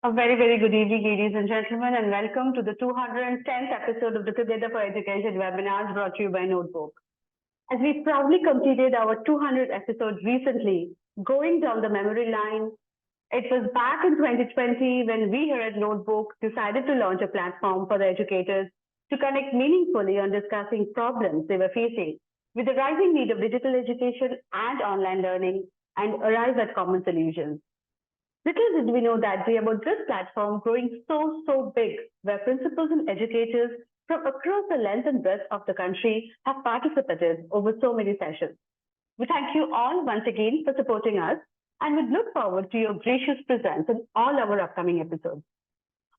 A very, very good evening, ladies and gentlemen, and welcome to the 210th episode of the Together for Education webinars brought to you by Notebook. As we proudly completed our 200th episode recently, going down the memory line, it was back in 2020 when we here at Notebook decided to launch a platform for the educators to connect meaningfully on discussing problems they were facing with the rising need of digital education and online learning and arrive at common solutions. Little did we know that day about this platform growing so big, where principals and educators from across the length and breadth of the country have participated over so many sessions. We thank you all once again for supporting us and would look forward to your gracious presence in all our upcoming episodes.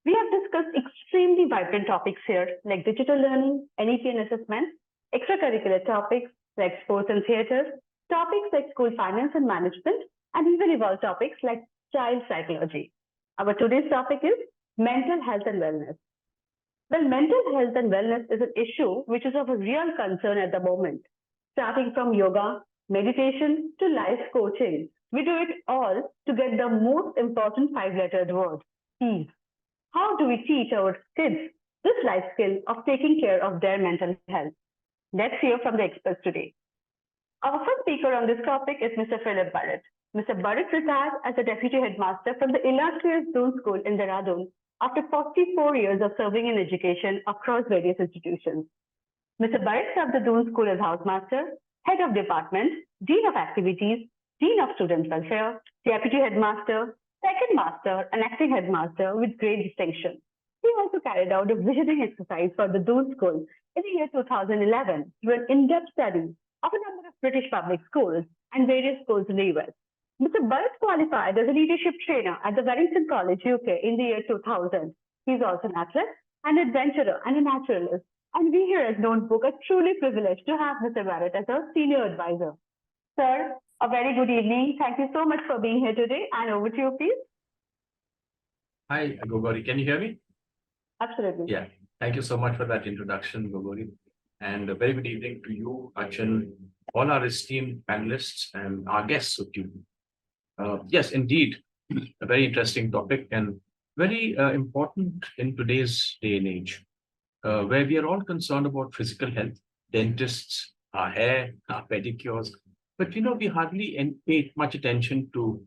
We have discussed extremely vibrant topics here like digital learning, NEP and assessment, extracurricular topics like sports and theatre, topics like school finance and management, and even evolved topics like child psychology. Our today's topic is mental health and wellness. Well, mental health and wellness is an issue which is of a real concern at the moment. Starting from yoga, meditation to life coaching, we do it all to get the most important five-lettered word, peace. How do we teach our kids this life skill of taking care of their mental health? Let's hear from the experts today. Our first speaker on this topic is Mr. Burrett. Mr. Burrett retired as a deputy headmaster from the illustrious Doon school in Dehradun after 44 years of serving in education across various institutions. Mr. Burrett served the Doon school as housemaster, head of department, dean of activities, dean of student welfare, deputy headmaster, second master, and acting headmaster with great distinction. He also carried out a visioning exercise for the Doon school in the year 2011 through an in-depth study of a number of British public schools and various schools in the US. Mr. Burrett qualified as a leadership trainer at the Wellington College, UK in the year 2000. He's also an athlete, an adventurer, and a naturalist. And we here at Notebook are truly privileged to have Mr. Burrett as our senior advisor. Sir, a very good evening. Thank you so much for being here today. And over to you, please. Hi, Gogori. Can you hear me? Absolutely. Yeah. Thank you so much for that introduction, Gogori. And a very good evening to you, Achin, all our esteemed panelists and our guests of you. Yes, indeed, a very interesting topic and very important in today's day and age, where we are all concerned about physical health, dentists, our hair, our pedicures, but we hardly pay much attention to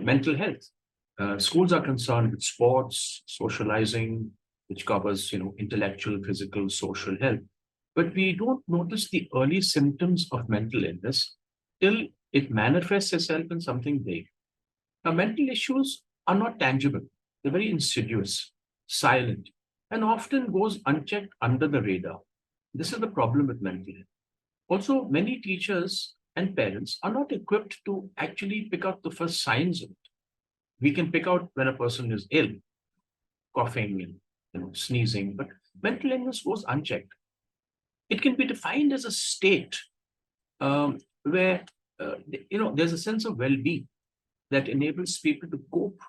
mental health. Schools are concerned with sports, socializing, which covers intellectual, physical, social health, but we don't notice the early symptoms of mental illness till it manifests itself in something big. Now, mental issues are not tangible. They're very insidious, silent, and often goes unchecked under the radar. This is the problem with mental health. Also, many teachers and parents are not equipped to actually pick out the first signs of it. We can pick out when a person is ill, coughing and sneezing, but mental illness goes unchecked. It can be defined as a state where there's a sense of well-being that enables people to cope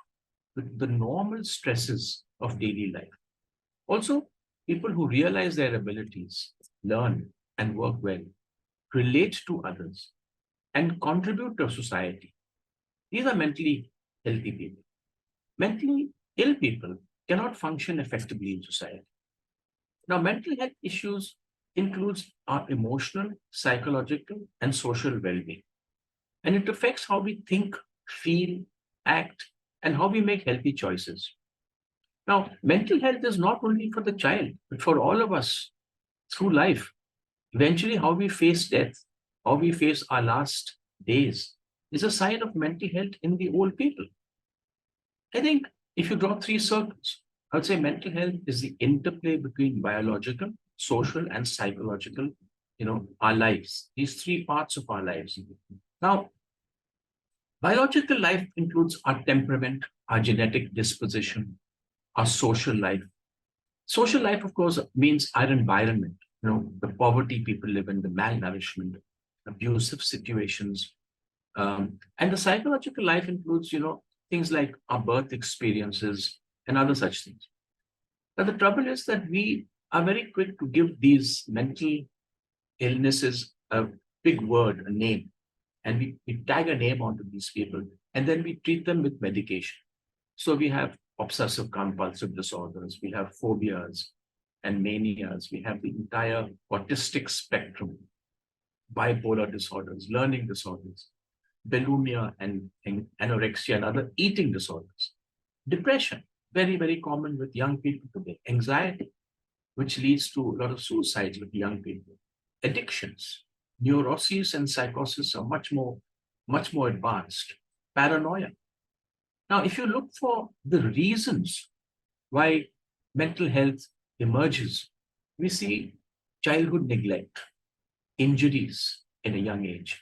with the normal stresses of daily life. Also, people who realize their abilities, learn and work well, relate to others, and contribute to society. These are mentally healthy people. Mentally ill people cannot function effectively in society. Now, mental health issues includes our emotional, psychological, and social well-being. And it affects how we think, feel, act, and how we make healthy choices. Now, mental health is not only for the child, but for all of us through life. Eventually, how we face death, how we face our last days is a sign of mental health in the old people. I think if you draw three circles, I would say mental health is the interplay between biological, social, and psychological, our lives, these three parts of our lives. Now, biological life includes our temperament, our genetic disposition, our social life. Social life, of course, means our environment, the poverty people live in, the malnourishment, abusive situations. And the psychological life includes, things like our birth experiences and other such things. But the trouble is that we are very quick to give these mental illnesses a big word, a name, and we tag a name onto these people, and then we treat them with medication. So we have obsessive compulsive disorders, we have phobias and manias, we have the entire autistic spectrum, bipolar disorders, learning disorders, bulimia and anorexia and other eating disorders, depression, very, very common with young people today, anxiety, which leads to a lot of suicides with young people, addictions, neuroses and psychosis are much more advanced, paranoia. Now, if you look for the reasons why mental health emerges, we see childhood neglect, injuries in a young age,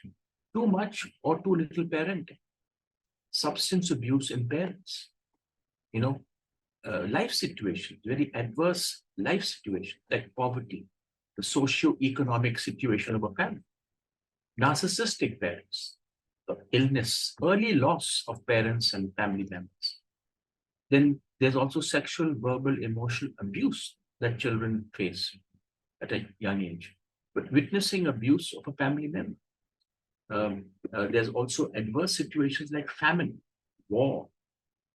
too much or too little parenting, substance abuse in parents, life situations, very adverse life situations like poverty, the socio-economic situation of a family, narcissistic parents, illness, early loss of parents and family members. Then there's also sexual, verbal, emotional abuse that children face at a young age. But witnessing abuse of a family member. There's also adverse situations like famine, war.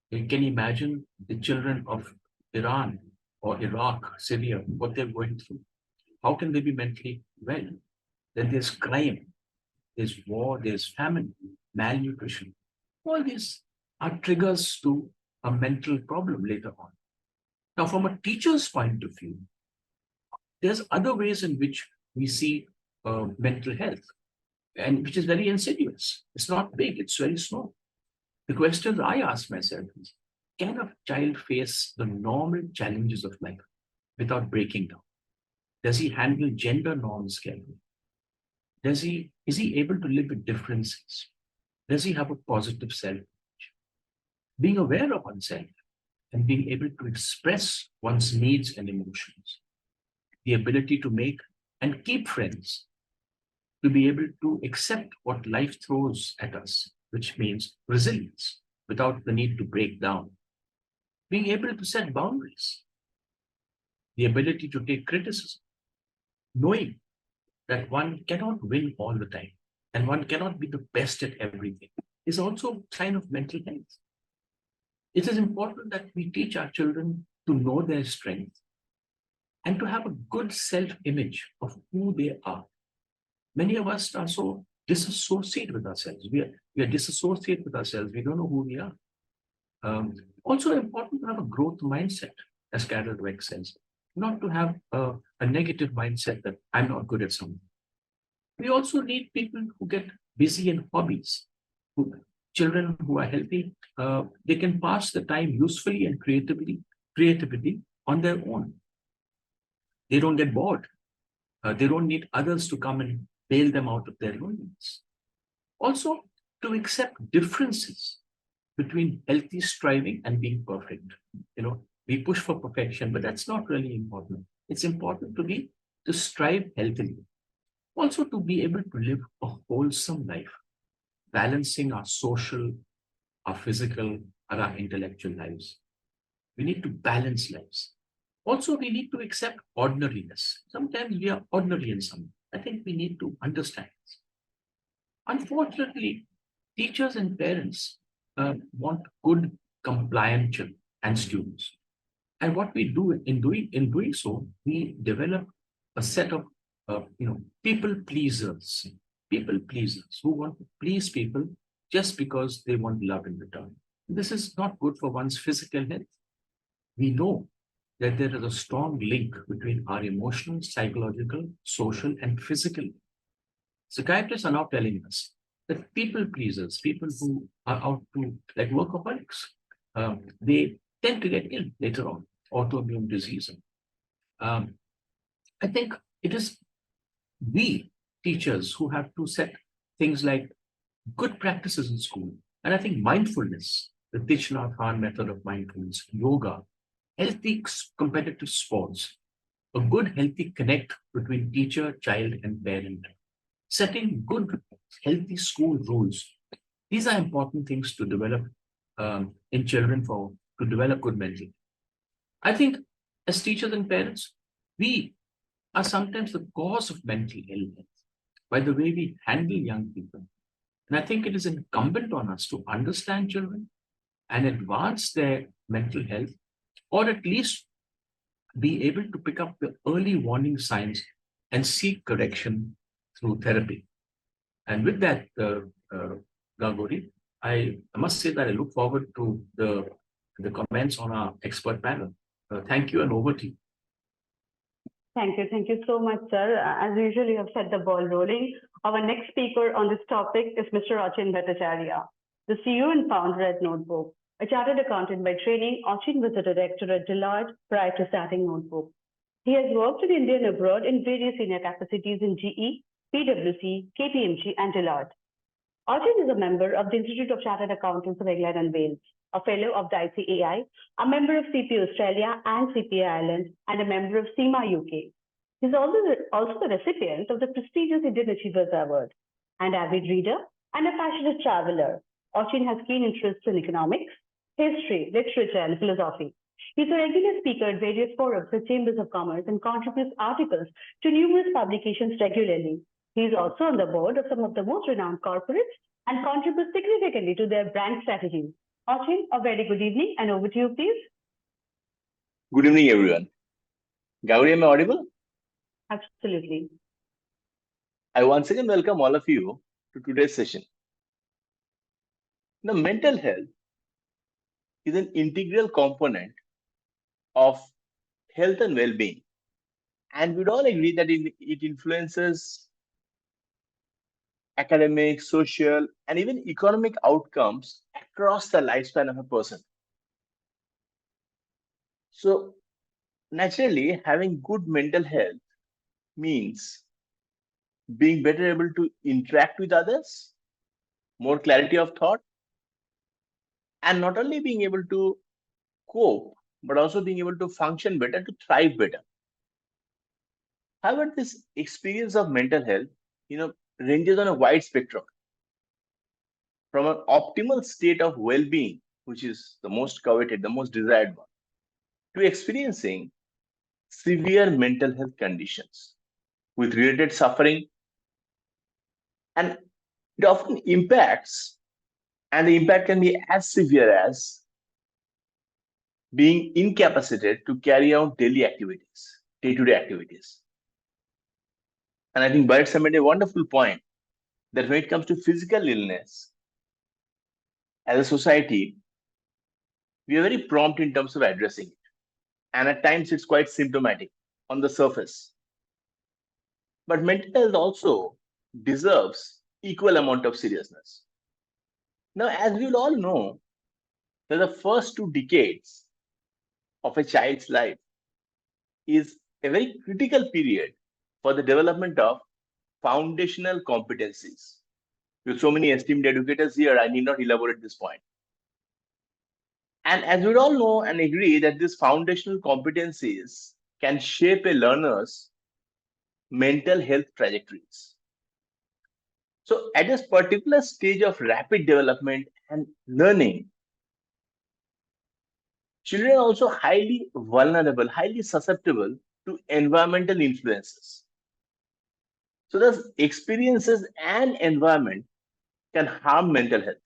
You can imagine the children of Iran or Iraq, Syria, what they're going through. How can they be mentally well? Then there's crime, there's war, there's famine, malnutrition. All these are triggers to a mental problem later on. Now, from a teacher's point of view, there's other ways in which we see mental health, and which is very insidious. It's not big, it's very small. The questions I ask myself is, can a child face the normal challenges of life without breaking down? Does he handle gender norms carefully? Is he able to live with differences? Does he have a positive self-image? Being aware of oneself and being able to express one's needs and emotions, the ability to make and keep friends, to be able to accept what life throws at us, which means resilience without the need to break down, being able to set boundaries, the ability to take criticism, knowing that one cannot win all the time and one cannot be the best at everything is also a sign of mental health. It is important that we teach our children to know their strength and to have a good self-image of who they are. Many of us are so disassociated with ourselves. We are disassociated with ourselves. We don't know who we are. Also important to have a growth mindset, as Carol Dweck says, not to have a negative mindset that I'm not good at something. We also need people who get busy in hobbies. Children who are healthy, they can pass the time usefully and creatively on their own. They don't get bored. They don't need others to come and bail them out of their loneliness. Also, to accept differences between healthy striving and being perfect. We push for perfection, but that's not really important. It's important to strive healthily. Also, to be able to live a wholesome life, balancing our social, our physical, and our intellectual lives. We need to balance lives. Also, we need to accept ordinariness. Sometimes we are ordinary in some. I think we need to understand this. Unfortunately, teachers and parents want good, compliant children and students. And what we do in doing so, we develop a set of people pleasers who want to please people just because they want love in return. This is not good for one's physical health. We know that there is a strong link between our emotional, psychological, social, and physical. Psychiatrists are now telling us that people pleasers, people who are out to like workaholics, they tend to get ill later on, autoimmune disease. I think it is we teachers who have to set things like good practices in school. And I think mindfulness, the Thich Nhat Hanh method of mindfulness, yoga, healthy competitive sports, a good healthy connect between teacher, child, and parent, setting good healthy school rules. These are important things to develop in children to develop good mental. I think as teachers and parents, we are sometimes the cause of mental illness by the way we handle young people. And I think it is incumbent on us to understand children and advance their mental health, or at least be able to pick up the early warning signs and seek correction through therapy. And with that, Ganguri, I must say that I look forward to the comments on our expert panel. Thank you, and over to you. Thank you. Thank you so much, sir. As usual, you have set the ball rolling. Our next speaker on this topic is Mr. Achin Bhattacharyya, the CEO and founder at Notebook. A chartered accountant by training, Achin was a director at Deloitte prior to starting Notebook. He has worked in India and abroad in various senior capacities in GE, PwC, KPMG, and Deloitte. Achin is a member of the Institute of Chartered Accountants of England and Wales, a fellow of Dessai AI, a member of CPA Australia and CPA Ireland, and a member of CIMA UK. He's also the recipient of the prestigious Indian Achievers Award, an avid reader and a passionate traveler. Achin has keen interests in economics, history, literature, and philosophy. He's a regular speaker at various forums with chambers of commerce and contributes articles to numerous publications regularly. He's also on the board of some of the most renowned corporates and contributes significantly to their brand strategies. Achin, a very good evening, and over to you, please. Good evening, everyone. Gauri, am I audible? Absolutely. I once again welcome all of you to today's session. Now, mental health is an integral component of health and well-being. And we'd all agree that it influences academic, social, and even economic outcomes across the lifespan of a person. So, naturally, having good mental health means being better able to interact with others, more clarity of thought, and not only being able to cope, but also being able to function better, to thrive better. However, this experience of mental health, ranges on a wide spectrum. From an optimal state of well-being, which is the most coveted, the most desired one, to experiencing severe mental health conditions with related suffering. And it often impacts, and the impact can be as severe as being incapacitated to carry out daily activities, day-to-day activities. And I think Burrett made a wonderful point that when it comes to physical illness, as a society, we are very prompt in terms of addressing it. And at times it's quite symptomatic on the surface. But mental health also deserves equal amount of seriousness. Now, as we all know, that the first 2 decades of a child's life is a very critical period for the development of foundational competencies. With so many esteemed educators here, I need not elaborate this point. And as we all know and agree that these foundational competencies can shape a learner's mental health trajectories. So at this particular stage of rapid development and learning, children are also highly vulnerable, highly susceptible to environmental influences. So those experiences and environment can harm mental health.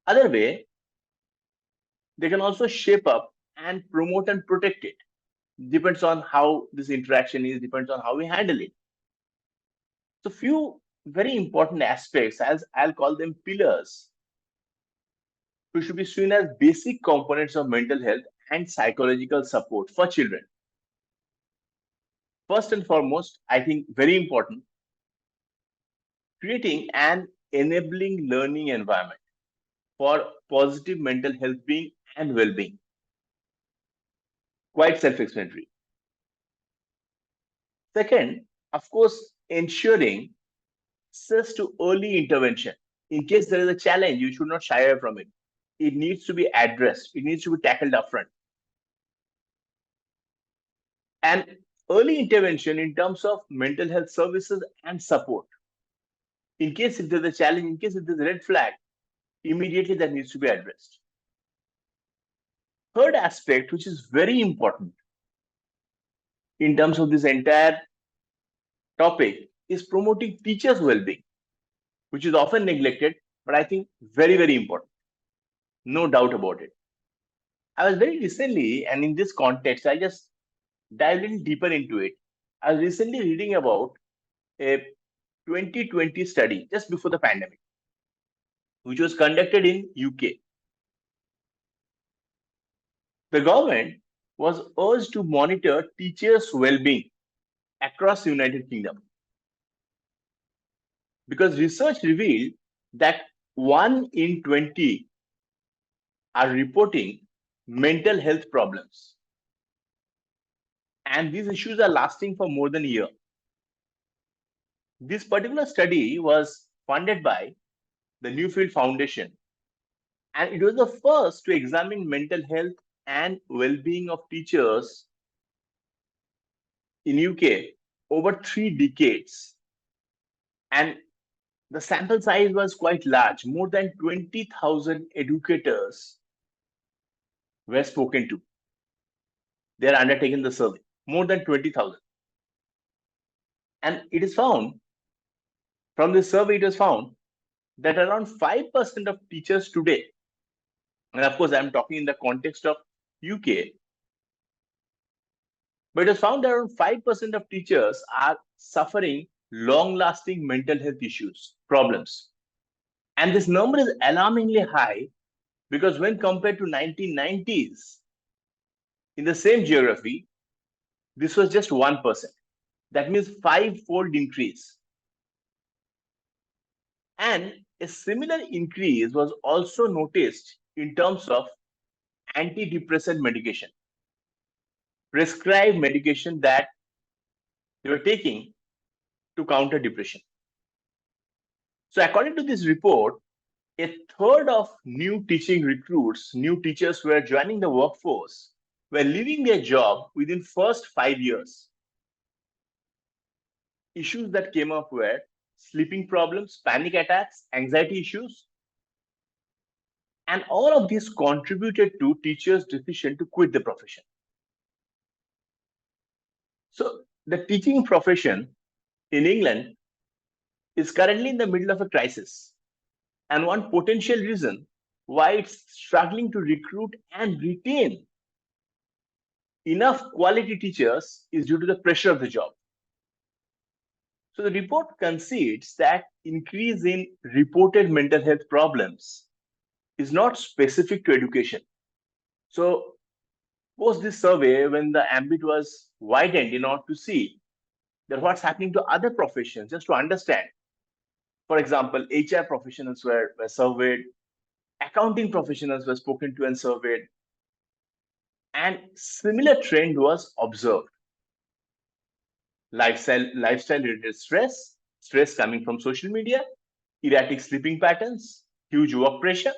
Other way, they can also shape up and promote and protect it. Depends on how this interaction is, depends on how we handle it. So few very important aspects, as I'll call them pillars, which should be seen as basic components of mental health and psychological support for children. First and foremost, I think very important, creating an enabling learning environment for positive mental health being and well-being. Quite self-explanatory. Second, of course, ensuring access to early intervention. In case there is a challenge, you should not shy away from it. It needs to be addressed. It needs to be tackled upfront. And early intervention in terms of mental health services and support. In case if there's a challenge, in case if there's a red flag, immediately that needs to be addressed. Third aspect, which is very important in terms of this entire topic, is promoting teachers' well-being, which is often neglected, but I think very, very important. no doubt about it. I was very recently, and in this context, I just dived in deeper into it. I was recently reading about a 2020 study just before the pandemic, which was conducted in UK. The government was urged to monitor teachers' well-being across the United Kingdom because research revealed that 1 in 20 are reporting mental health problems. And these issues are lasting for more than a year. This particular study was funded by the Newfield Foundation, and it was the first to examine mental health and well-being of teachers in UK over 3 decades. And the sample size was quite large. More than 20,000 educators were spoken to. They are undertaking the survey, more than 20,000. And it is found, from this survey, it was found that around 5% of teachers today, and of course, I'm talking in the context of UK, but it was found that around 5% of teachers are suffering long-lasting mental health issues, problems. And this number is alarmingly high because when compared to 1990s, in the same geography, this was just 1%. That means 5-fold increase. And a similar increase was also noticed in terms of antidepressant medication, prescribed medication that they were taking to counter depression. So according to this report, a third of new teaching recruits, new teachers who were joining the workforce, were leaving their job within first 5 years. Issues that came up were sleeping problems, panic attacks, anxiety issues. And all of this contributed to teachers' decision to quit the profession. So the teaching profession in England is currently in the middle of a crisis. And one potential reason why it's struggling to recruit and retain enough quality teachers is due to the pressure of the job. So the report concedes that increase in reported mental health problems is not specific to education. So post this survey, when the ambit was widened in order to see that what's happening to other professions, just to understand. For example, HR professionals were surveyed, accounting professionals were spoken to and surveyed, and similar trend was observed. Lifestyle related stress coming from social media, erratic sleeping patterns, huge work pressure.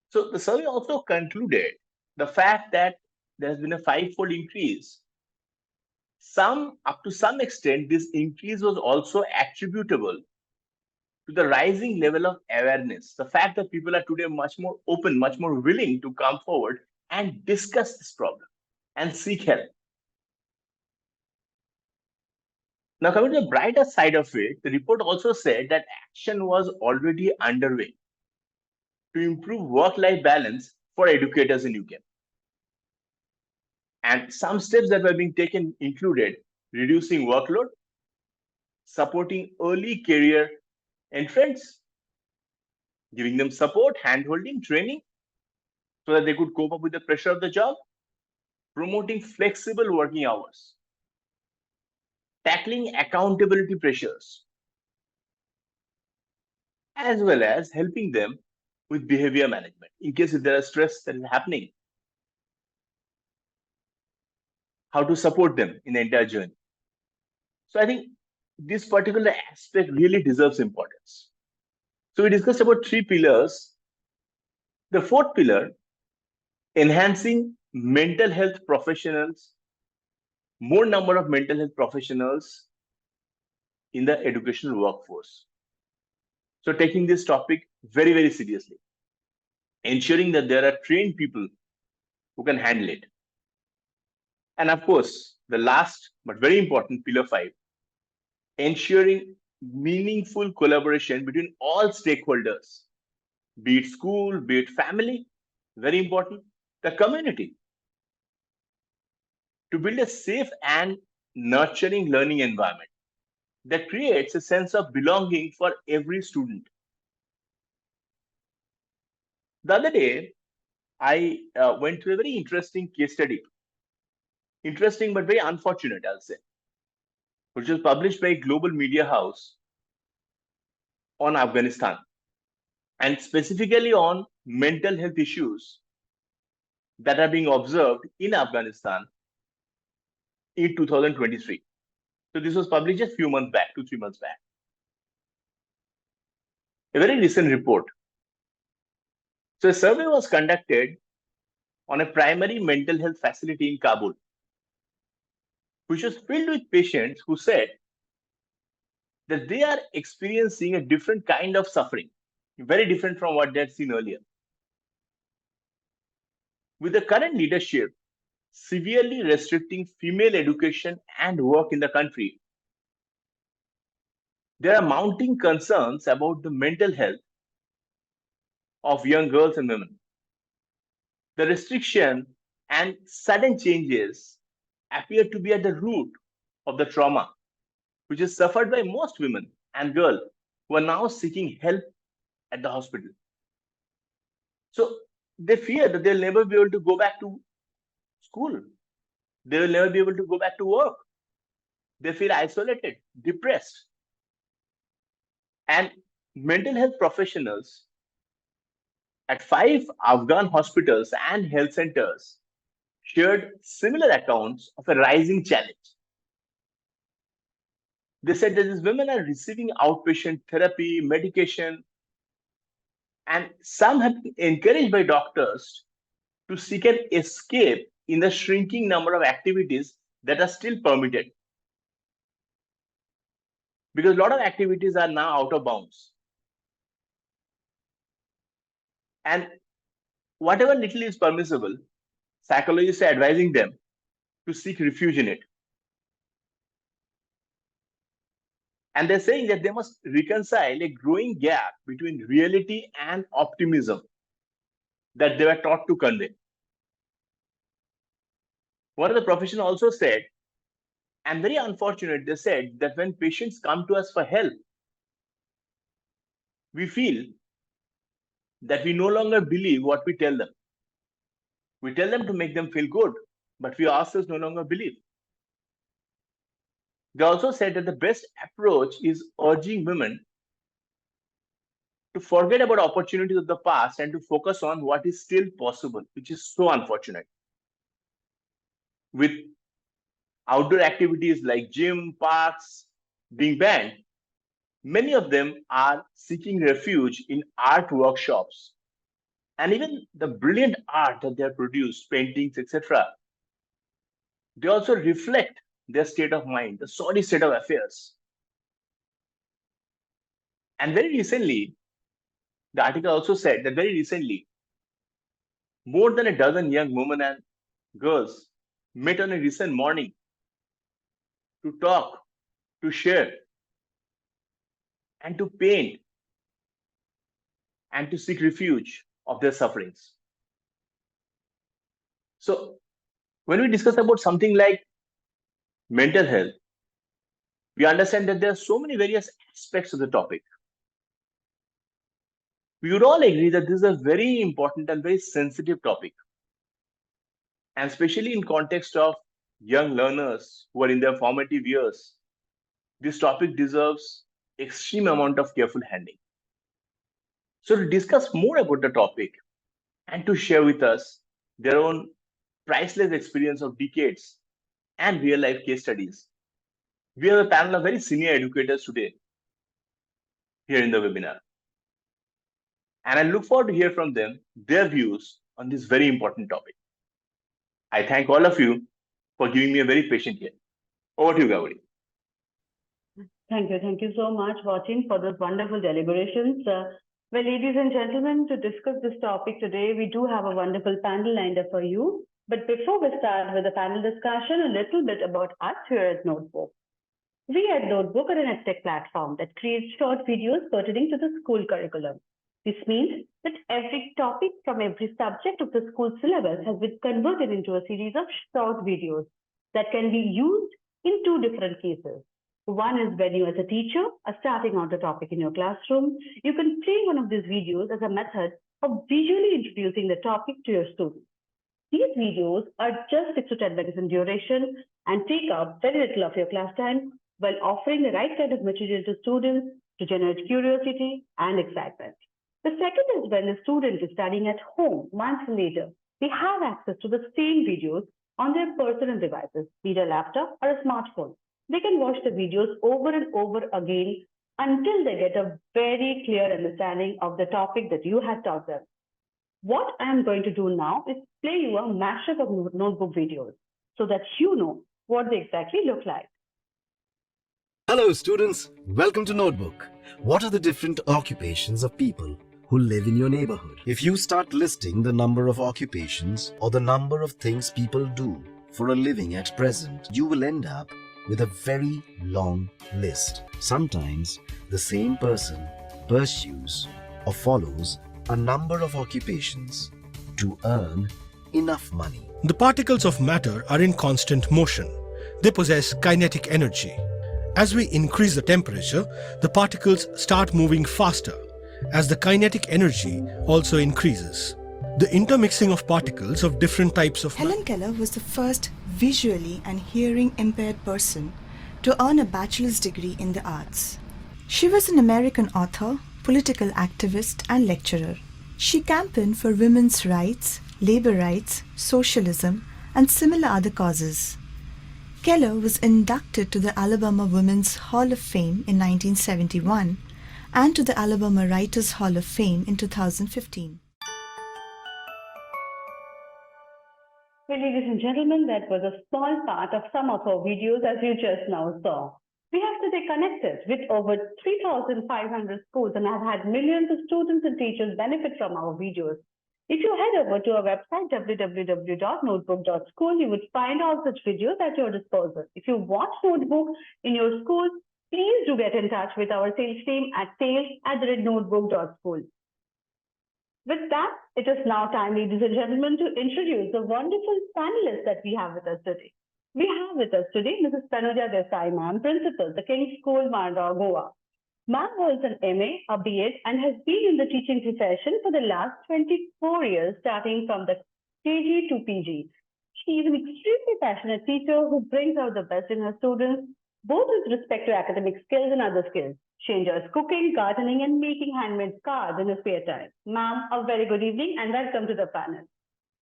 So the survey also concluded the fact that there has been a 5-fold increase. Up to some extent, this increase was also attributable to the rising level of awareness. The fact that people are today much more open, much more willing to come forward and discuss this problem and seek help. Now, coming to the brighter side of it, the report also said that action was already underway to improve work-life balance for educators in UK. And some steps that were being taken included reducing workload, supporting early career entrants, giving them support, hand-holding, training, so that they could cope up with the pressure of the job, promoting flexible working hours, tackling accountability pressures, as well as helping them with behavior management in case if there is stress that is happening, how to support them in the entire journey. So I think this particular aspect really deserves importance. So we discussed about 3 pillars. The 4th pillar, enhancing mental health professionals, more number of mental health professionals in the educational workforce. So taking this topic very, very seriously, ensuring that there are trained people who can handle it. And of course, the last but very important pillar 5, ensuring meaningful collaboration between all stakeholders be it school, be it family, very important, the community, to build a safe and nurturing learning environment that creates a sense of belonging for every student. The other day, I went through a very interesting case study, interesting but very unfortunate, I'll say, which was published by a global media house on Afghanistan and specifically on mental health issues that are being observed in Afghanistan in 2023. So this was published just a few months back, 2-3 months back. A very recent report. So a survey was conducted on a primary mental health facility in Kabul, which was filled with patients who said that they are experiencing a different kind of suffering, very different from what they had seen earlier. With the current leadership severely restricting female education and work in the country, there are mounting concerns about the mental health of young girls and women. The restriction and sudden changes appear to be at the root of the trauma, which is suffered by most women and girls who are now seeking help at the hospital. So they fear that they'll never be able to go back to school. They will never be able to go back to work. They feel isolated, depressed. And mental health professionals at 5 Afghan hospitals and health centers shared similar accounts of a rising challenge. They said that these women are receiving outpatient therapy, medication, and some have been encouraged by doctors to seek an escape in the shrinking number of activities that are still permitted. Because a lot of activities are now out of bounds. And whatever little is permissible, psychologists are advising them to seek refuge in it. And they're saying that they must reconcile a growing gap between reality and optimism that they were taught to convey. One of the professionals also said, and very unfortunate, they said that when patients come to us for help, we feel that we no longer believe what we tell them. We tell them to make them feel good, but we ourselves no longer believe. They also said that the best approach is urging women to forget about opportunities of the past and to focus on what is still possible, which is so unfortunate. With outdoor activities like gym, parks being banned, many of them are seeking refuge in art workshops. And even the brilliant art that they have produced, paintings, etc., they also reflect their state of mind, the sorry state of affairs. And very recently, the article also said that very recently, more than a dozen young women and girls met on a recent morning to talk, to share, and to paint, and to seek refuge of their sufferings. So, when we discuss about something like mental health, we understand that there are so many various aspects of the topic. We would all agree that this is a very important and very sensitive topic. And especially in context of young learners who are in their formative years, this topic deserves extreme amount of careful handling. So to discuss more about the topic and to share with us their own priceless experience of decades and real life case studies, we have a panel of very senior educators today here in the webinar. And I look forward to hear from them, their views on this very important topic. I thank all of you for giving me a very patient ear. Over to you, Gauri. Thank you. Thank you so much, Achin, for those wonderful deliberations. Well, ladies and gentlemen, to discuss this topic today, we do have a wonderful panel lined up for you. But before we start with the panel discussion, a little bit about us here at Notebook. We at Notebook are an edtech platform that creates short videos pertaining to the school curriculum. This means that every topic from every subject of the school syllabus has been converted into a series of short videos that can be used in two different cases. One is when you as a teacher are starting out a topic in your classroom, you can play one of these videos as a method of visually introducing the topic to your students. These videos are just 6 to 10 minutes in duration and take up very little of your class time while offering the right kind of material to students to generate curiosity and excitement. The second is when the student is studying at home months later, they have access to the same videos on their personal devices, be it a laptop or a smartphone. They can watch the videos over and over again until they get a very clear understanding of the topic that you have taught them. What I am going to do now is play you a mashup of notebook videos so that you know what they exactly look like. Hello students, welcome to Notebook. What are the different occupations of people who live in your neighborhood? If you start listing the number of occupations or the number of things people do for a living at present, you will end up with a very long list. Sometimes the same person pursues or follows a number of occupations to earn enough money. The particles of matter are in constant motion. They possess kinetic energy. As we increase the temperature, the particles start moving faster, as the kinetic energy also increases. The intermixing of particles of different types of Helen Keller was the first visually and hearing impaired person to earn a bachelor's degree in the arts. She was an American author, political activist and lecturer. She campaigned for women's rights, labor rights, socialism and similar other causes. Keller was inducted to the Alabama Women's Hall of Fame in 1971 and to the Alabama Writers Hall of Fame in 2015. Well, ladies and gentlemen, that was a small part of some of our videos as you just now saw. We have today connected with over 3,500 schools and have had millions of students and teachers benefit from our videos. If you head over to our website, www.notebook.school, you would find all such videos at your disposal. If you want Notebook in your school, please do get in touch with our sales team at sales@notebook.school. With that, it is now time, ladies and gentlemen, to introduce the wonderful panelists that we have with us today. We have with us today Mrs. Tanuja Dessai, ma'am, Principal, the King's School, Marda, Goa. Ma'am holds an MA, a B.Ed, and has been in the teaching profession for the last 24 years, starting from the KG to PG. She is an extremely passionate teacher who brings out the best in her students, both with respect to academic skills and other skills. She enjoys cooking, gardening, and making handmade cards in her spare time. Ma'am, a very good evening and welcome to the panel.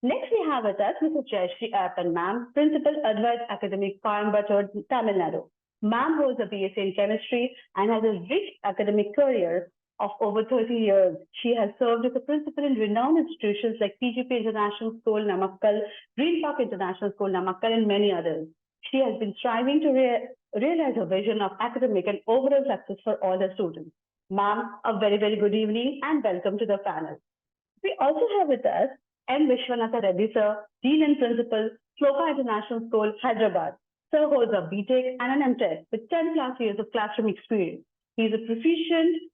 Next, we have with us Mrs. Jayashree, Ayyappan, ma'am, Principal, Adwaith Academic, Coimbatore, Tamil Nadu. Ma'am holds a BSc in Chemistry and has a rich academic career of over 30 years. She has served as a principal in renowned institutions like PGP International School, Namakkal, Green Park International School, Namakkal, and many others. She has been striving to realize her vision of academic and overall success for all her students. Ma'am, a very, very good evening and welcome to the panel. We also have with us M. Vishwanatha Reddy, sir, Dean and Principal, Sloka International School, Hyderabad. Sir holds a BTech and an MTech with 10 plus years of classroom experience. He is a proficient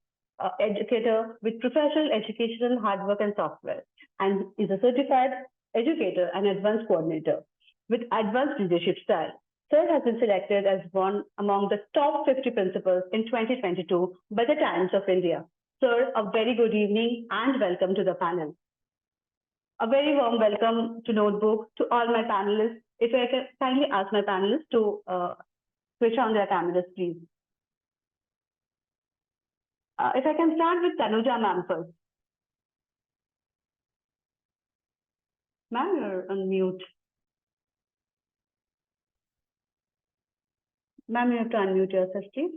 educator with professional educational hard work and software, and is a certified educator and advanced coordinator with advanced leadership style. Sir has been selected as one among the top 50 principals in 2022 by the Times of India. Sir, a very good evening and welcome to the panel. A very warm welcome to Notebook to all my panelists. If I can kindly ask my panelists to switch on their cameras, please. If I can start with Tanuja ma'am first. Ma'am, you're on mute. Ma'am, you have to unmute yourself, please.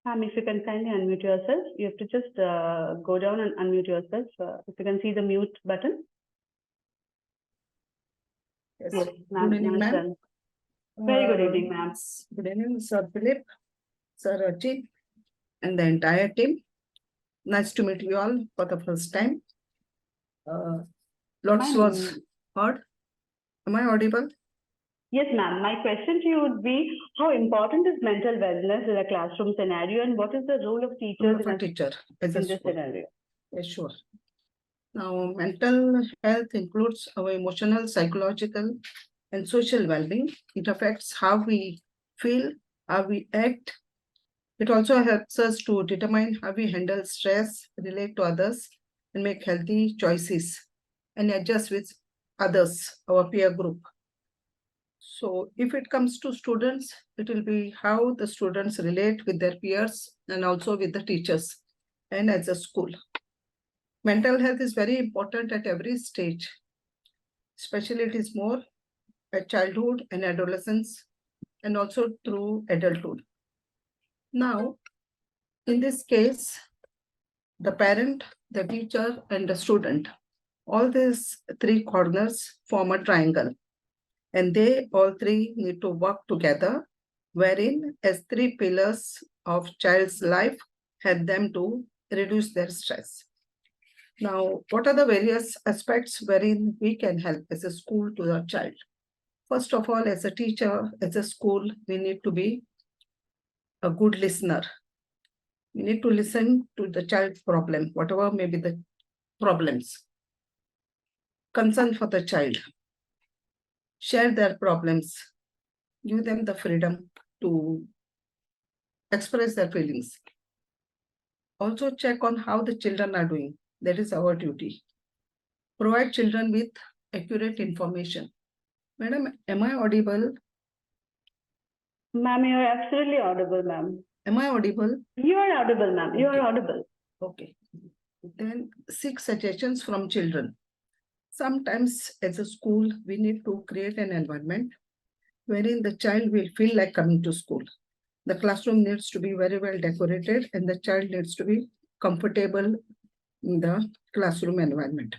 Ma'am, if you can kindly unmute yourself, you have to just go down and unmute yourself. If you can see the mute button. Yes, Yes, ma'am. good evening, ma'am. Very good evening, ma'am. Good evening, Sir Philip, Sir Achin, and the entire team. Nice to meet you all for the first time. Lots Ma'am. was heard. Am I audible? Yes, ma'am. My question to you would be, how important is mental wellness in a classroom scenario, and what is the role of teachers Of a teacher as a in this school. scenario? Yes, sure. Now, mental health includes our emotional, psychological, and social well-being. It affects how we feel, how we act. It also helps us to determine how we handle stress, relate to others, and make healthy choices, and adjust with others, our peer group. So if it comes to students, it will be how the students relate with their peers and also with the teachers and as a school. Mental health is very important at every stage. Especially it is more at childhood and adolescence and also through adulthood. Now, in this case, the parent, the teacher, and the student, all these three corners form a triangle. And they all three need to work together, wherein as three pillars of child's life help them to reduce their stress. Now, what are the various aspects wherein we can help as a school to the child? First of all, as a teacher, as a school, we need to be a good listener. We need to listen to the child's problem, whatever may be the problems. Concern for the child. Share their problems. Give them the freedom to express their feelings. Also check on how the children are doing. That is our duty. Provide children with accurate information. Madam, am I audible? Ma'am, you are absolutely audible, ma'am. Am I audible? You are audible, ma'am. You are Okay. audible. Okay. Then seek suggestions from children. Sometimes as a school, we need to create an environment wherein the child will feel like coming to school. The classroom needs to be very well decorated and the child needs to be comfortable in the classroom environment.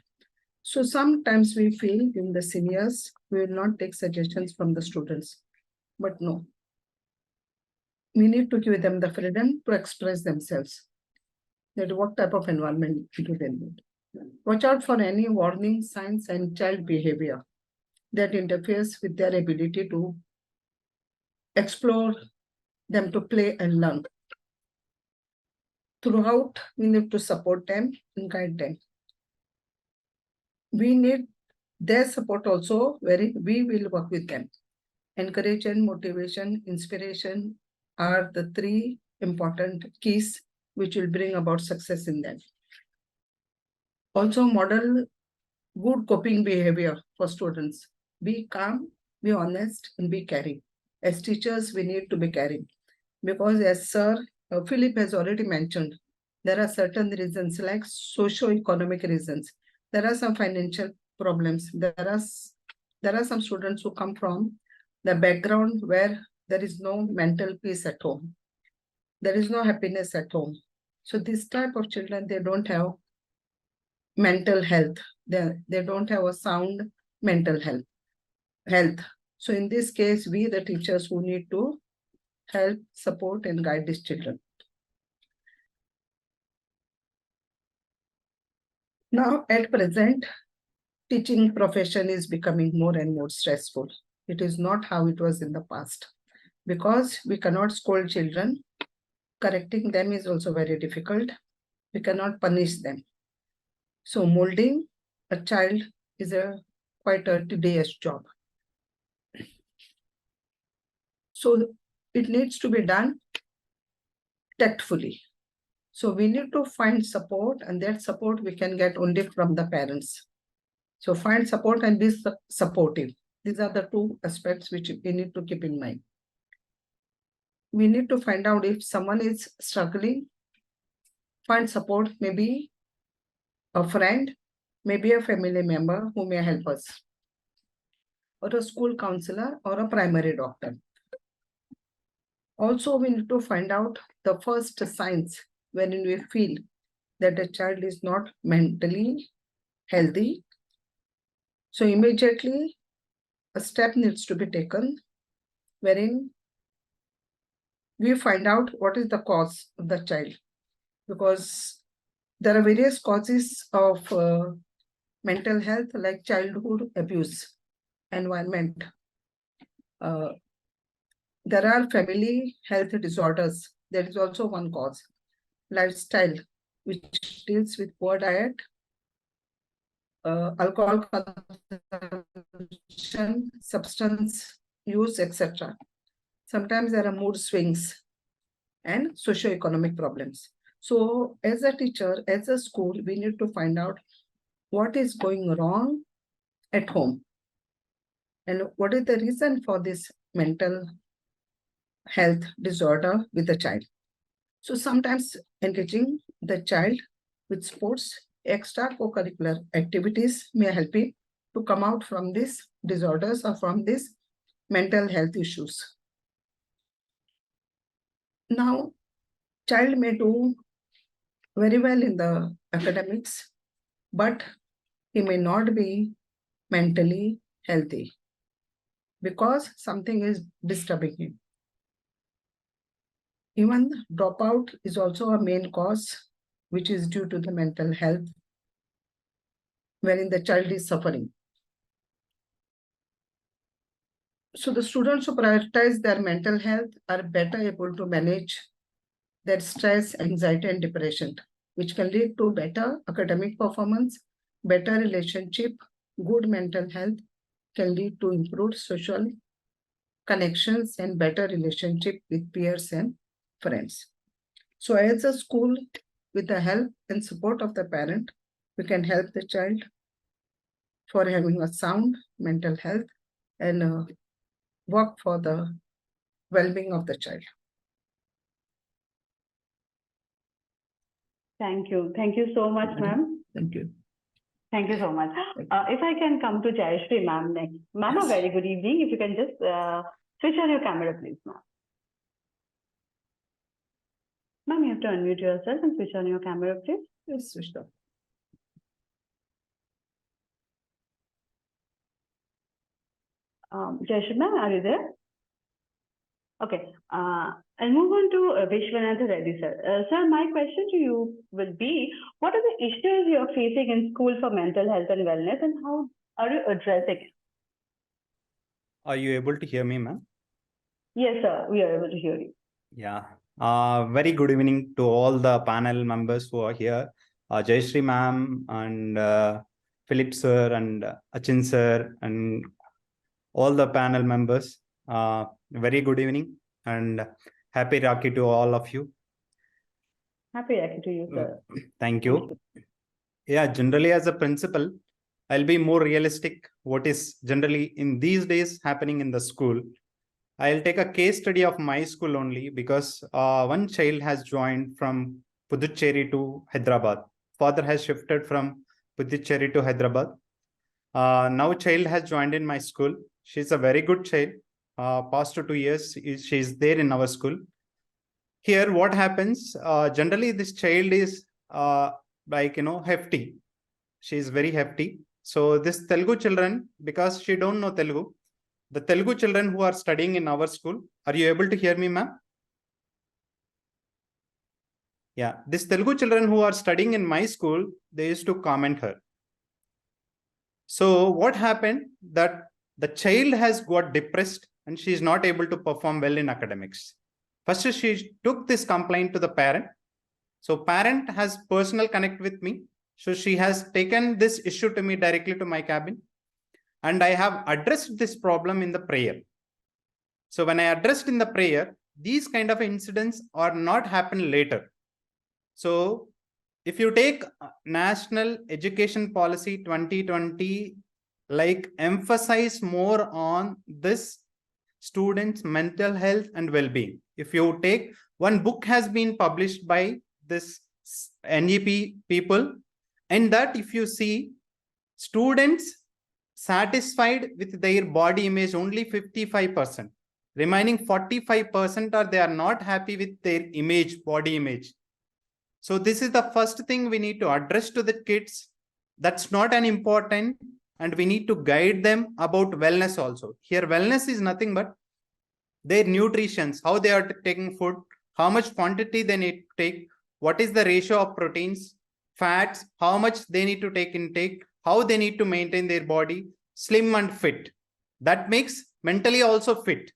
So sometimes we feel in the seniors, we will not take suggestions from the students, but no. We need to give them the freedom to express themselves. That what type of environment do they need? Watch out for any warning signs and child behavior that interferes with their ability to explore, them to play and learn. Throughout, we need to support them and guide them. We need their support also, where we will work with them. Encouragement, motivation, inspiration are the three important keys which will bring about success in them. Also model good coping behavior for students. Be calm, be honest, and be caring. As teachers, we need to be caring. Because as Sir Philip has already mentioned, there are certain reasons like socio-economic reasons. There are some financial problems. There are some students who come from the background where there is no mental peace at home. There is no happiness at home. So this type of children, they don't have mental health. They don't have a sound mental health. So in this case, we the teachers who need to help, support, and guide these children. Now, at present, teaching profession is becoming more and more stressful. It is not how it was in the past. Because we cannot scold children, correcting them is also very difficult. We cannot punish them. So molding a child is quite a tedious job. So it needs to be done tactfully. So we need to find support, and that support we can get only from the parents. So find support and be supportive. These are the two aspects which we need to keep in mind. We need to find out if someone is struggling, find support, maybe a friend, maybe a family member who may help us, or a school counselor or a primary doctor. Also, we need to find out the first signs when we feel that a child is not mentally healthy. So immediately a step needs to be taken wherein we find out what is the cause of the child, because there are various causes of mental health like childhood abuse, environment. There are family health disorders. There is also one cause. Lifestyle, which deals with poor diet, alcohol consumption, substance use, etc. Sometimes there are mood swings and socioeconomic problems. So as a teacher, as a school, we need to find out what is going wrong at home and what is the reason for this mental health disorder with the child. So sometimes engaging the child with sports, extra co-curricular activities may help him to come out from these disorders or from these mental health issues. Now, child may do very well in the academics, but he may not be mentally healthy because something is disturbing him. Even dropout is also a main cause, which is due to the mental health, wherein the child is suffering. So the students who prioritize their mental health are better able to manage their stress, anxiety, and depression, which can lead to better academic performance, better relationship, good mental health can lead to improved social connections and better relationship with peers and friends. So as a school, with the help and support of the parent, we can help the child for having a sound mental health and work for the well-being of the child. Thank you. Thank you so much, ma'am. Thank you. Thank you so much. If I can come to Jayashree, ma'am, next. Ma'am, Yes. a very good evening. If you can just switch on your camera, please, ma'am. Ma'am, you have to unmute yourself and switch on your camera, please. Yes, switched off. Jayashree, ma'am, are you there? Okay. I'll move on to Vishwanatha Reddy, sir. Sir, my question to you will be, what are the issues you're facing in school for mental health and wellness, and how are you addressing it? Are you able to hear me, ma'am? Yes, sir, we are able to hear you. Yeah. Very good evening to all the panel members who are here. Jayashree ma'am and Philip sir and Achin sir and all the panel members. Very good evening and happy Rakhi to all of you. Happy Rakhi to you, sir. Thank you. Yeah, generally as a principal, I'll be more realistic what is generally in these days happening in the school. I'll take a case study of my school only because one child has joined from Puducherry to Hyderabad. Father has shifted from Puducherry to Hyderabad. Now child has joined in my school. She's a very good child. Past 2 years, she's there in our school. Here, what happens? Generally, this child is hefty. She's very hefty. So this Telugu children, because she don't know Telugu, the Telugu children who are studying in our school, are you able to hear me, ma'am? Yeah, this Telugu children who are studying in my school, they used to comment her. So what happened that the child has got depressed and she is not able to perform well in academics. First, she took this complaint to the parent. So parent has personal connect with me. So she has taken this issue to me directly to my cabin. And I have addressed this problem in the prayer. So when I addressed in the prayer, these kind of incidents are not happen later. So if you take National Education Policy 2020, like emphasize more on this students' mental health and well-being. If you take one book has been published by this NEP people, and that if you see students satisfied with their body image only 55%, remaining 45% are they are not happy with their image, body image. So this is the first thing we need to address to the kids. That's not an important, and we need to guide them about wellness also. Here wellness is nothing but their nutrition, how they are taking food, how much quantity they need to take, what is the ratio of proteins, fats, how much they need to take intake, how they need to maintain their body slim and fit. That makes mentally also fit.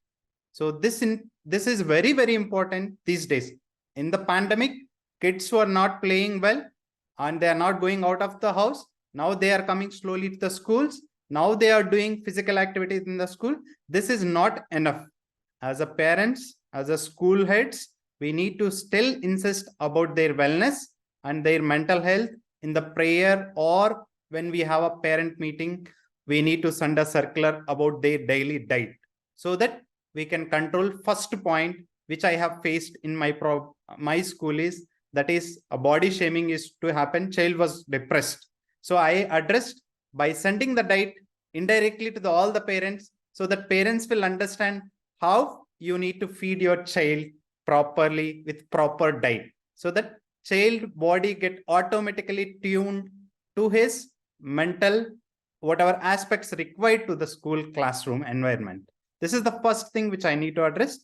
So this is very, very important these days. In the pandemic, kids were not playing well and they are not going out of the house. Now they are coming slowly to the schools. Now they are doing physical activities in the school. This is not enough. As a parents, as a school heads, we need to still insist about their wellness and their mental health in the prayer, or when we have a parent meeting, we need to send a circular about their daily diet so that we can control. First point, which I have faced in my school is, that is a body shaming is to happen. Child was depressed. So I addressed by sending the diet indirectly to all the parents, so that parents will understand how you need to feed your child properly with proper diet, so that child body get automatically tuned to his mental, whatever aspects required to the school classroom environment. This is the first thing which I need to address.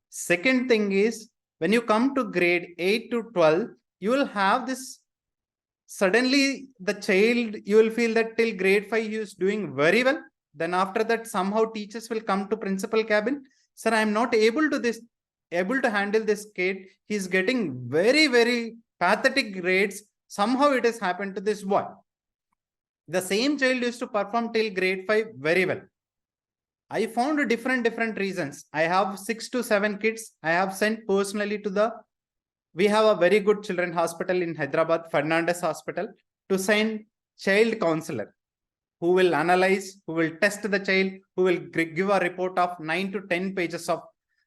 Second thing is, when you come to grade 8 to 12, you will have this, suddenly the child, you will feel that till grade 5 he is doing very well. Then after that, somehow teachers will come to principal cabin. Sir, I am not able to handle this kid. He's getting very, very pathetic grades. Somehow it has happened to this boy. The same child used to perform till grade 5 very well. I found different reasons. I have 6 to 7 kids. I have sent personally to we have a very good children hospital in Hyderabad, Fernandez Hospital, to send child counselor who will analyze, who will test the child, who will give a report of 9 to 10 pages of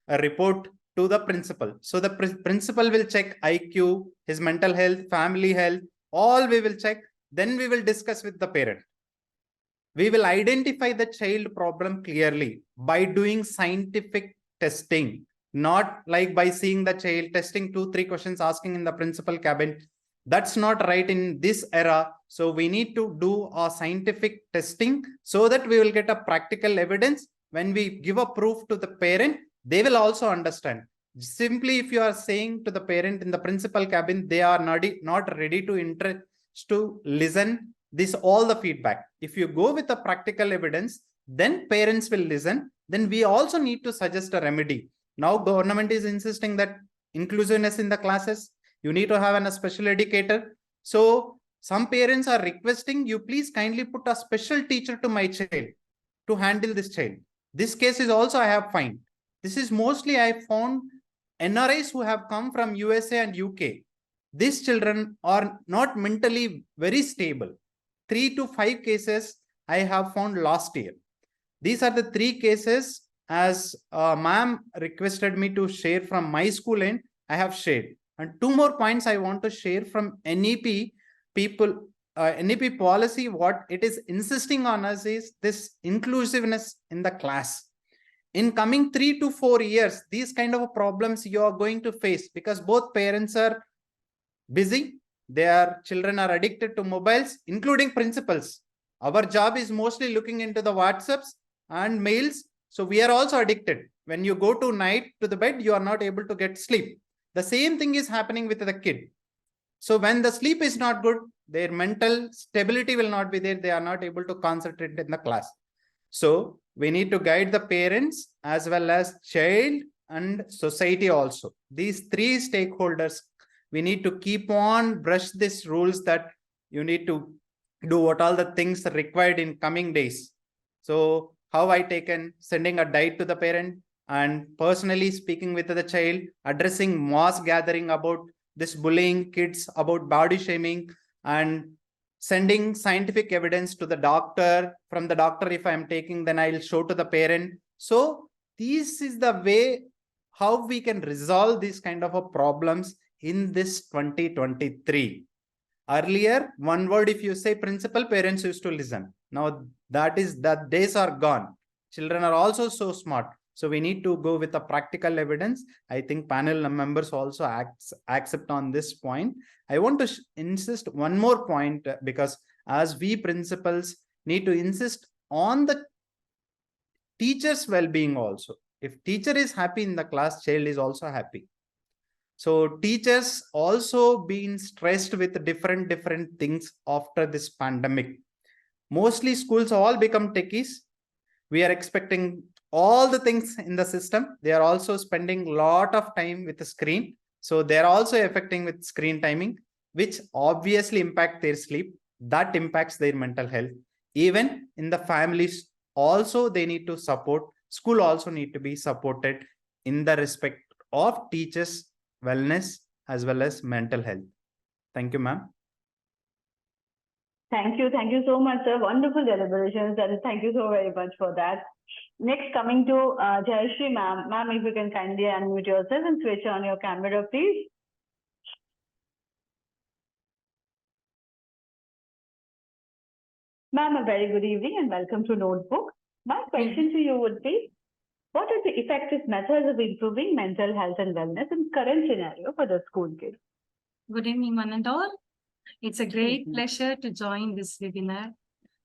a report to the principal. So the principal will check IQ, his mental health, family health, all we will check. Then we will discuss with the parent. We will identify the child problem clearly by doing scientific testing, not like by seeing the child, testing 2-3 questions, asking in the principal cabin. That's not right in this era. So we need to do a scientific testing so that we will get a practical evidence. When we give a proof to the parent, they will also understand. Simply, if you are saying to the parent in the principal cabin, they are not ready to listen this all the feedback. If you go with the practical evidence, then parents will listen. Then we also need to suggest a remedy. Now government is insisting that inclusiveness in the classes, you need to have a special educator. So some parents are requesting you, please kindly put a special teacher to my child to handle this child. This case is also I have found. This is mostly I found NRIs who have come from USA and UK. These children are not mentally very stable. 3 to 5 cases I have found last year. These are the 3 cases as ma'am requested me to share from my school end. I have shared. And 2 more points I want to share from NEP people. NEP policy, what it is insisting on us is this inclusiveness in the class. In coming 3 to 4 years, these kind of problems you are going to face, because both parents are busy. Their children are addicted to mobiles, including principals. Our job is mostly looking into the WhatsApps and mails. So we are also addicted. When you go to night to the bed, you are not able to get sleep. The same thing is happening with the kid. So when the sleep is not good, their mental stability will not be there. They are not able to concentrate in the class. So we need to guide the parents as well as child and society also. These 3 stakeholders, we need to keep on brush these rules that you need to do what all the things are required in coming days. So how I taken sending a diet to the parent and personally speaking with the child, addressing mass gathering about this bullying kids, about body shaming, and sending scientific evidence to the doctor. From the doctor, if I'm taking, then I'll show to the parent. So this is the way how we can resolve these kind of problems in this 2023. Earlier, one word, if you say principal, parents used to listen. Now that days are gone. Children are also so smart. So we need to go with a practical evidence. I think panel members also accept on this point. I want to insist one more point, because as we principals need to insist on the teacher's well-being also. If teacher is happy in the class, child is also happy. So teachers also been stressed with different things after this pandemic. Mostly schools all become techies. We are expecting all the things in the system. They are also spending a lot of time with the screen. So they're also affecting with screen timing, which obviously impact their sleep. That impacts their mental health. Even in the families, also they need to support. School also need to be supported in the respect of teachers' wellness as well as mental health. Thank you, ma'am. Thank you so much, sir. Wonderful deliberations, and thank you so very much for that. Next, coming to Jayashree, ma'am. Ma'am, if you can kindly unmute yourself and switch on your camera, please. Ma'am, a very good evening and welcome to Notebook. My question to you would be, what are the effective methods of improving mental health and wellness in current scenario for the school kids? Good evening, one and all. It's a great pleasure to join this webinar,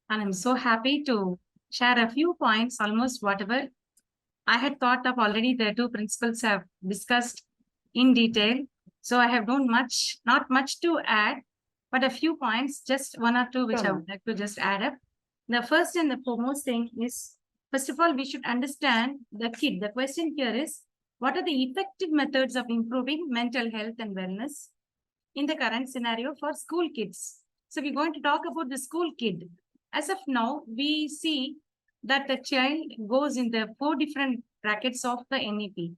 and I'm so happy to share a few points, almost whatever I had thought of already. The two principals have discussed in detail, so I have not much to add, but a few points, just one or two, which I would like to just add up. The first and the foremost thing is, first of all, we should understand the kid. The question here is, what are the effective methods of improving mental health and wellness in the current scenario for school kids? So we're going to talk about the school kid. As of now, we see that the child goes in the 4 different brackets of the NEP.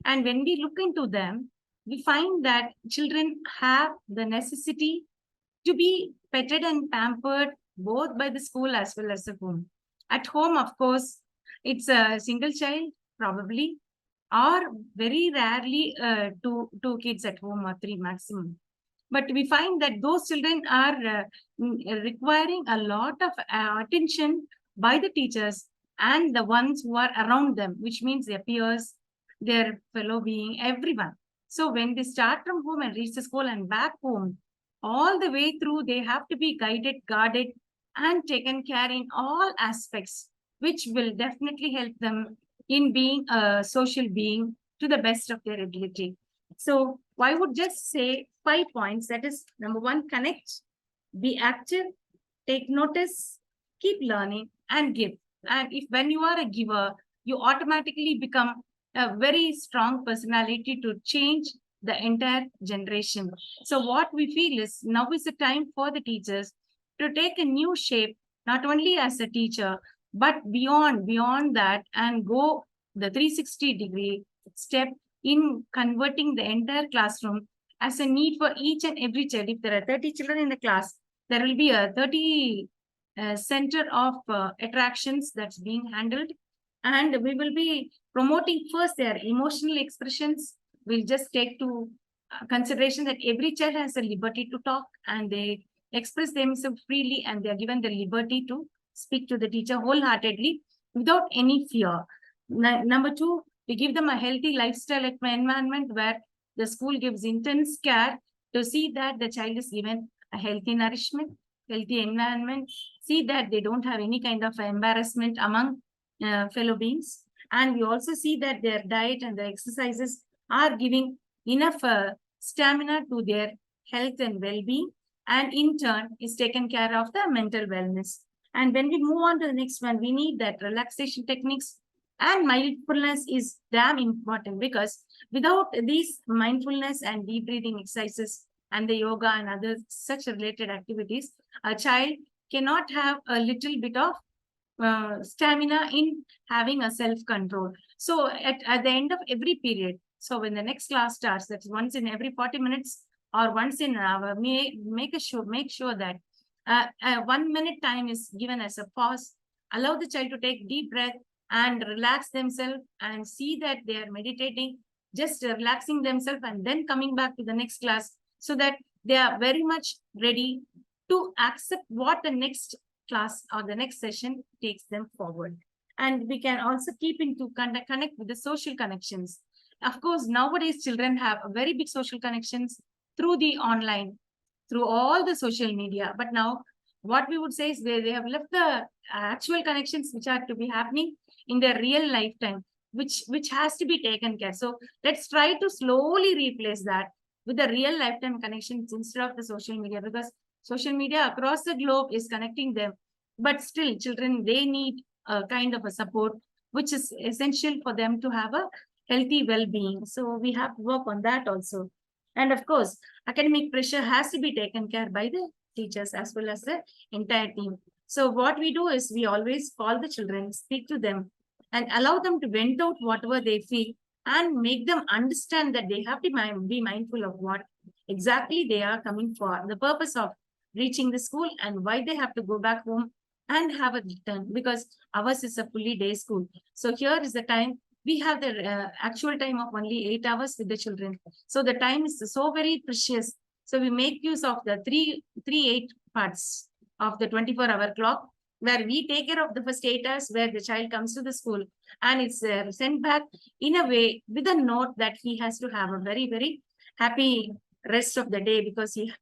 And when we look into them, we find that children have the necessity to be petted and pampered both by the school as well as the home. At home, of course, it's a single child, probably, or very rarely two kids at home or 3 maximum. But we find that those children are requiring a lot of attention by the teachers and the ones who are around them, which means their peers, their fellow being, everyone. So when they start from home and reach the school and back home, all the way through, they have to be guided, guarded, and taken care in all aspects, which will definitely help them in being a social being to the best of their ability. So I would just say 5 points. That is, number 1, connect, be active, take notice, keep learning, and give. And when you are a giver, you automatically become a very strong personality to change the entire generation. So what we feel is, now is the time for the teachers to take a new shape, not only as a teacher, but beyond that, and go the 360-degree step in converting the entire classroom as a need for each and every child. If there are 30 children in the class, there will be a 30 center of attractions that's being handled. And we will be promoting first their emotional expressions. We'll just take to consideration that every child has a liberty to talk, and they express themselves freely, and they are given the liberty to speak to the teacher wholeheartedly without any fear. Number 2, we give them a healthy lifestyle environment where the school gives intense care to see that the child is given a healthy nourishment, healthy environment, see that they don't have any kind of embarrassment among fellow beings. And we also see that their diet and their exercises are giving enough stamina to their health and well-being, and in turn is taken care of the mental wellness. And when we move on to the next one, we need that relaxation techniques, and mindfulness is damn important, because without these mindfulness and deep breathing exercises and the yoga and other such related activities, a child cannot have a little bit of stamina in having a self-control. So at the end of every period, so when the next class starts, that's once in every 40 minutes or once in an hour, make sure that 1 minute time is given as a pause. Allow the child to take deep breath and relax themselves, and see that they are meditating, just relaxing themselves, and then coming back to the next class, so that they are very much ready to accept what the next class or the next session takes them forward. And we can also keep into connect with the social connections. Of course, nowadays children have a very big social connections through the online, through all the social media. But now what we would say is they have left the actual connections which are to be happening in their real lifetime, which has to be taken care. So let's try to slowly replace that with the real lifetime connections instead of the social media, because social media across the globe is connecting them but still children, they need a kind of a support, which is essential for them to have a healthy well-being. So we have to work on that also. And of course, academic pressure has to be taken care by the teachers as well as the entire team. So what we do is we always call the children, speak to them, and allow them to vent out whatever they feel and make them understand that they have to be mindful of what exactly they are coming for, the purpose of reaching the school and why they have to go back home and have a return, because ours is a fully day school. So here is the time. We have the actual time of only 8 hours with the children. So the time is so very precious. So we make use of the three 8 parts of the 24-hour clock, where we take care of the first 8 hours where the child comes to the school and it's sent back in a way with a note that he has to have a very, very happy rest of the day, because he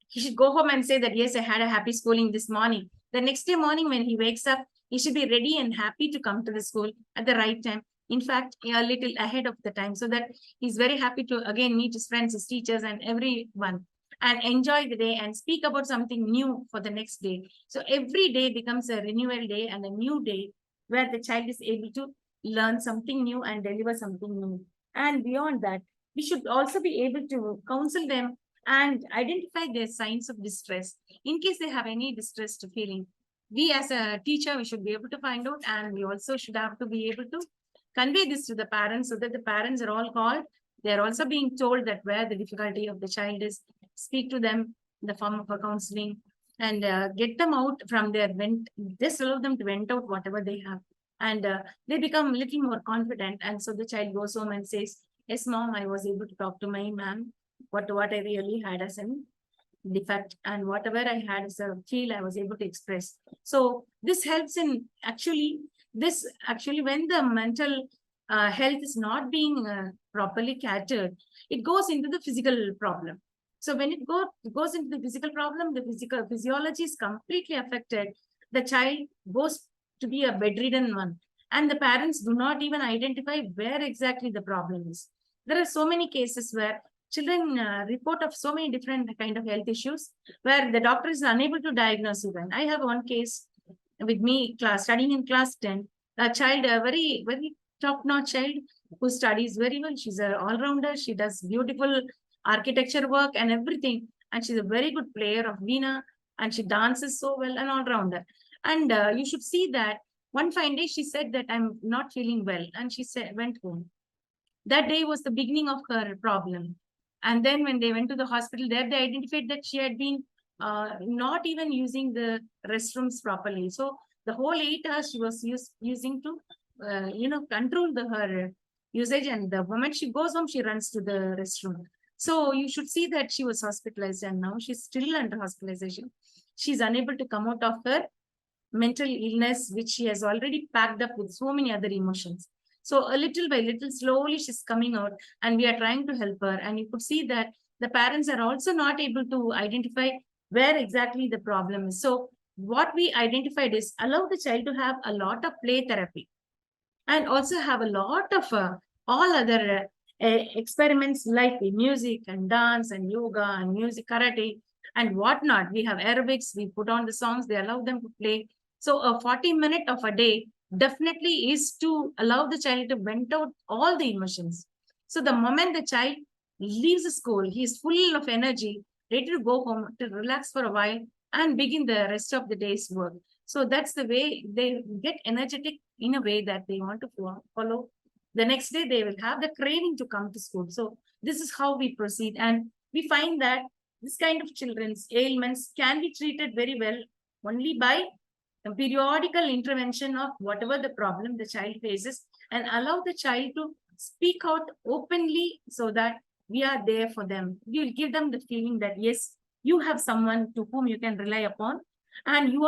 should go home and say that, yes, I had a happy schooling this morning. The next day morning when he wakes up, he should be ready and happy to come to the school at the right time. In fact, a little ahead of the time, so that he's very happy to again meet his friends, his teachers, and everyone, and enjoy the day and speak about something new for the next day. So every day becomes a renewal day and a new day where the child is able to learn something new and deliver something new. And beyond that, we should also be able to counsel them and identify their signs of distress. In case they have any distressed feeling, we as a teacher, we should be able to find out, and we also should have to be able to convey this to the parents, so that the parents are all called. They're also being told that where the difficulty of the child is, speak to them in the form of a counseling, and get them out from their vent, just allow them to vent out whatever they have. And they become a little more confident. And so the child goes home and says, yes, mom, I was able to talk to my ma'am, what I really had as an defect, and whatever I had as a feel, I was able to express. So this helps in actually when the mental health is not being properly catered, it goes into the physical problem. So when it goes into the physical problem, the physical physiology is completely affected. The child goes to be a bedridden one, and the parents do not even identify where exactly the problem is. There are so many cases where children report of so many different kind of health issues where the doctor is unable to diagnose even. I have one case with me, studying in class 10, a child, a very, very top-notch child who studies very well. She's an all-rounder. She does beautiful architecture work and everything. And she's a very good player of Veena, and she dances so well, an all-rounder. And you should see that one fine day she said that I'm not feeling well, and she went home. That day was the beginning of her problem. And then when they went to the hospital, there they identified that she had been not even using the restrooms properly. So the whole 8 hours she was using to, control her usage. And the moment she goes home, she runs to the restroom. So you should see that she was hospitalized, and now she's still under hospitalization. She's unable to come out of her mental illness, which she has already packed up with so many other emotions. So a little by little, slowly she's coming out, and we are trying to help her. And you could see that the parents are also not able to identify where exactly the problem is. So what we identified is allow the child to have a lot of play therapy, and also have a lot of all other experiments like music and dance and yoga and music, karate and whatnot. We have aerobics, we put on the songs, they allow them to play. So a 40-minute of a day definitely is to allow the child to vent out all the emotions. So the moment the child leaves the school, he is full of energy, ready to go home, to relax for a while and begin the rest of the day's work. So that's the way they get energetic in a way that they want to follow. The next day, they will have the craving to come to school. So this is how we proceed. And we find that this kind of children's ailments can be treated very well only by a periodical intervention of whatever the problem the child faces, and allow the child to speak out openly, so that we are there for them. We will give them the feeling that, yes, you have someone to whom you can rely upon, and you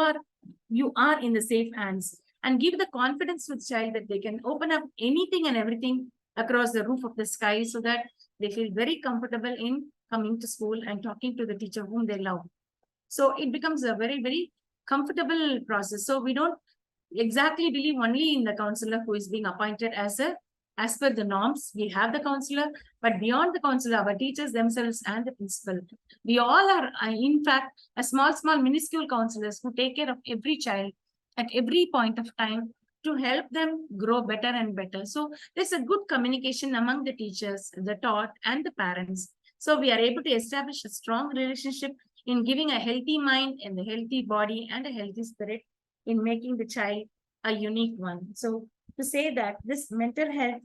are in the safe hands. And give the confidence to the child that they can open up anything and everything across the roof of the sky, so that they feel very comfortable in coming to school and talking to the teacher whom they love. So it becomes a very, very comfortable process. So we don't exactly believe only in the counselor who is being appointed as a as per the norms. We have the counselor, but beyond the counselor, our teachers themselves and the principal, we all are, in fact, a small, minuscule counselors who take care of every child at every point of time to help them grow better and better. So there's a good communication among the teachers, the taught, and the parents. So we are able to establish a strong relationship in giving a healthy mind and a healthy body and a healthy spirit in making the child a unique one. So to say that this mental health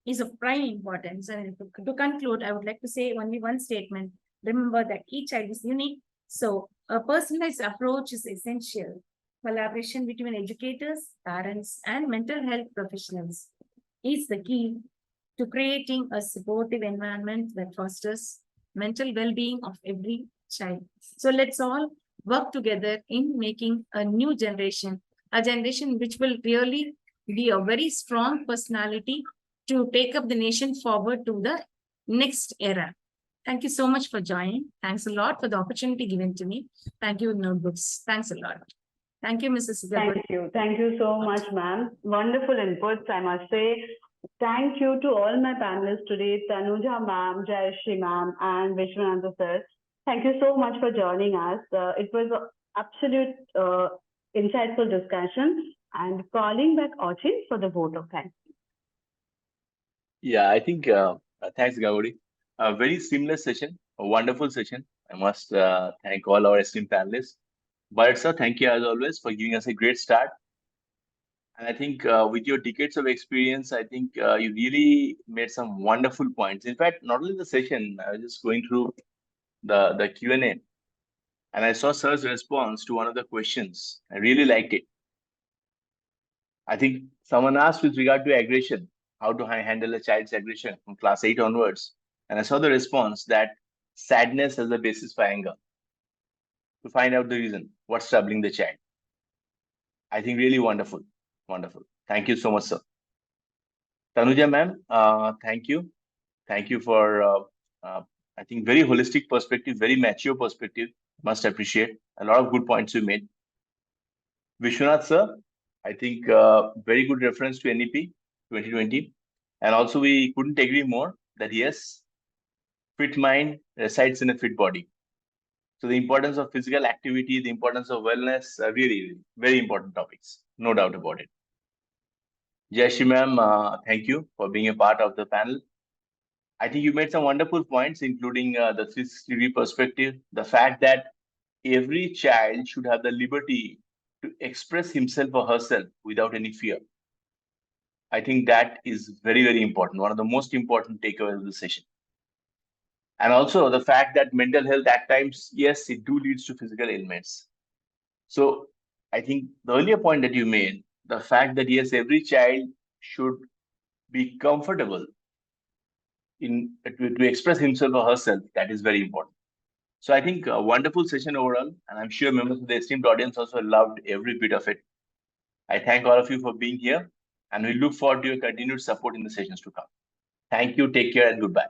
is of prime importance. And to conclude, I would like to say only one statement. Remember that each child is unique. So a personalized approach is essential. Collaboration between educators, parents, and mental health professionals is the key to creating a supportive environment that fosters mental well-being of every child. So let's all work together in making a new generation, a generation which will really be a very strong personality to take up the nation forward to the next era. Thank you so much for joining. Thanks a lot for the opportunity given to me. Thank you, Notebooks. Thanks a lot. Thank you, Mrs. Thank you. Thank you so much, ma'am. Wonderful inputs, I must say. Thank you to all my panelists today, Tanuja ma'am, Jayashree ma'am, and Vishwanatha sir. Thank you so much for joining us. It was an absolute insightful discussion, and calling back Achin for the vote of thanks. Yeah, I think, thanks, Gauri. A very seamless session, a wonderful session. I must thank all our esteemed panelists. But sir, thank you as always for giving us a great start. And I think with your decades of experience, I think you really made some wonderful points. In fact, not only the session, I was just going through the Q&A, and I saw sir's response to one of the questions. I really liked it. I think someone asked with regard to aggression, how to handle a child's aggression from class 8 onwards. And I saw the response that sadness as a basis for anger. To find out the reason, what's troubling the child. I think really wonderful. Wonderful. Thank you so much, sir. Tanuja ma'am, thank you. Thank you for, I think, very holistic perspective, very mature perspective. Must appreciate. A lot of good points you made. Vishwanath sir, I think very good reference to NEP 2020. And also we couldn't agree more that yes, fit mind resides in a fit body. So the importance of physical activity, the importance of wellness, really very important topics, no doubt about it. Jayashree ma'am, thank you for being a part of the panel. I think you made some wonderful points, including the 360-degree perspective, the fact that every child should have the liberty to express himself or herself without any fear. I think that is very, very important. One of the most important takeaways of the session. And also the fact that mental health at times, yes, it do leads to physical ailments. So I think the earlier point that you made, the fact that yes, every child should be comfortable to express himself or herself, that is very important. So I think a wonderful session overall, and I'm sure members of the esteemed audience also loved every bit of it. I thank all of you for being here, and we look forward to your continued support in the sessions to come. Thank you, take care, and goodbye.